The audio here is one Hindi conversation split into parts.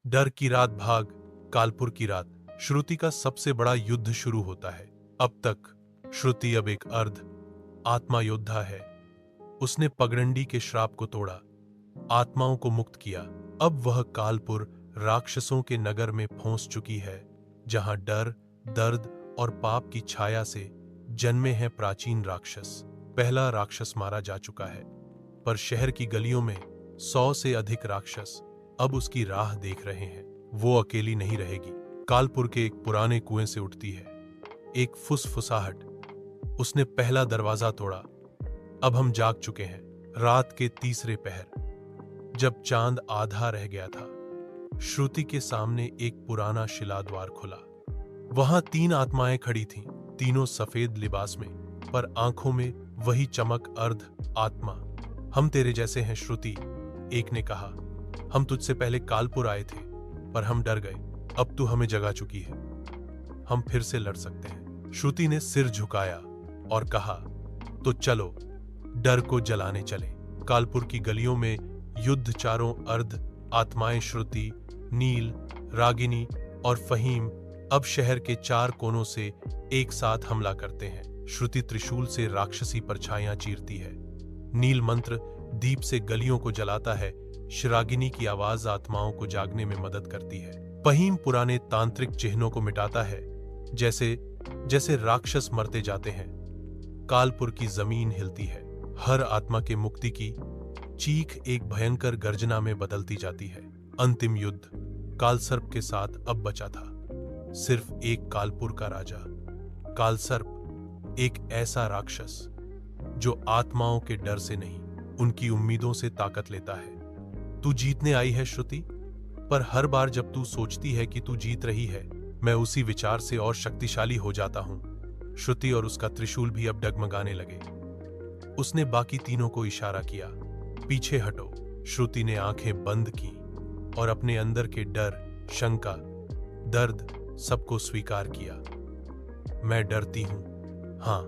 डर की रात भाग, कालपुर की रात। श्रुति का सबसे बड़ा युद्ध शुरू होता है। अब तक श्रुति अब एक अर्ध आत्मा योद्धा है। उसने पगडंडी के श्राप को तोड़ा, आत्माओं को मुक्त किया। अब वह कालपुर राक्षसों के नगर में पहुंच चुकी है, जहां डर, दर्द और पाप की छाया से जन्मे हैं प्राचीन राक्षस। पहला राक्षस मारा जा चुका है, पर शहर की गलियों में 100 से अधिक राक्षस अब उसकी राह देख रहे हैं। वो अकेली नहीं रहेगी। कालपुर के एक पुराने कुएं से उठती है एक फुसफुसाहट। उसने पहला दरवाजा तोड़ा। अब हम जाग चुके हैं। रात के तीसरे पहर, जब चांद आधा रह गया था, श्रुति के सामने एक पुराना शिला द्वार खुला। वहां 3 आत्माएं खड़ी थीं, तीनों सफेद लिबास में, पर आंखों में वही चमक। अर्ध आत्मा। हम तेरे जैसे हैं श्रुति, एक ने कहा। हम तुझसे पहले कालपुर आए थे, पर हम डर गए। अब तू हमें जगा चुकी है, हम फिर से लड़ सकते हैं। श्रुति ने सिर झुकाया और कहा, तो चलो डर को जलाने चले। कालपुर की गलियों में युद्ध। चारों अर्ध आत्माएं श्रुति, नील, रागिनी और फहीम अब शहर के 4 कोनों से एक साथ हमला करते हैं। श्रुति त्रिशूल से राक्षसी परछाइयां चीरती है। नील मंत्र दीप से गलियों को जलाता है। रागिनी की आवाज आत्माओं को जागने में मदद करती है। फहीम पुराने तांत्रिक चिन्हों को मिटाता है, जैसे जैसे राक्षस मरते जाते हैं। कालपुर की जमीन हिलती है। हर आत्मा के मुक्ति की चीख एक भयंकर गर्जना में बदलती जाती है। अंतिम युद्ध कालसर्प के साथ अब बचा था सिर्फ एक कालपुर का राजा। कालसर्प एक ऐसा राक्षस जो आत्माओं के डर से नहीं, उनकी उम्मीदों से ताकत लेता है। तू जीतने आई है श्रुति, पर हर बार जब तू सोचती है कि तू जीत रही है, मैं उसी विचार से और शक्तिशाली हो जाता हूं। श्रुति और उसका त्रिशूल भी अब डगमगाने लगे। उसने बाकी तीनों को इशारा किया, पीछे हटो। श्रुति ने आंखें बंद की और अपने अंदर के डर, शंका, दर्द सबको स्वीकार किया। मैं डरती हूं, हां,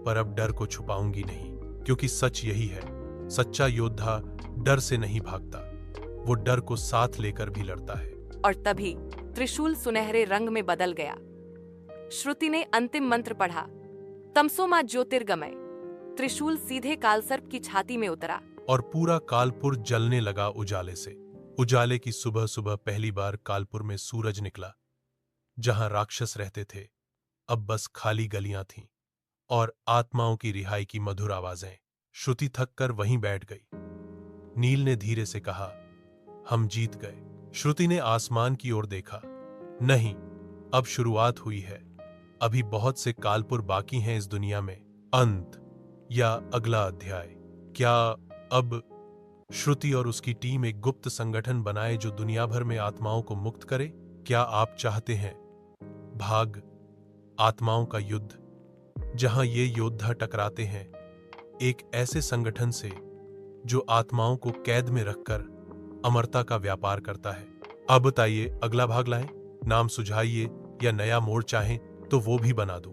पर अब डर को छुपाऊंगी नहीं, क्योंकि सच यही है, सच्चा योद्धा डर से नहीं भागता, वो डर को साथ लेकर भी लड़ता है। और तभी त्रिशूल सुनहरे रंग में बदल गया। श्रुति ने अंतिम मंत्र पढ़ा, तमसोमा ज्योतिर्गमय। त्रिशूल सीधे कालसर्प की छाती में उतरा और पूरा कालपुर जलने लगा उजाले से। उजाले की सुबह सुबह पहली बार कालपुर में सूरज निकला। जहां राक्षस रहते थे, अब बस खाली गलियां थीं और आत्माओं की रिहाई की मधुर आवाजें। श्रुति थक कर वहीं बैठ गई। नील ने धीरे से कहा, हम जीत गए। श्रुति ने आसमान की ओर देखा। नहीं, अब शुरुआत हुई है। अभी बहुत से कालपुर बाकी हैं इस दुनिया में। अंत या अगला अध्याय। क्या अब श्रुति और उसकी टीम एक गुप्त संगठन बनाए जो दुनिया भर में आत्माओं को मुक्त करे? क्या आप चाहते हैं भाग आत्माओं का युद्ध, जहां ये योद्धा टकराते हैं एक ऐसे संगठन से जो आत्माओं को कैद में रखकर अमरता का व्यापार करता है? अब बताइए, अगला भाग लाएं? नाम सुझाइए या नया मोड़ चाहें तो वो भी बना दूं।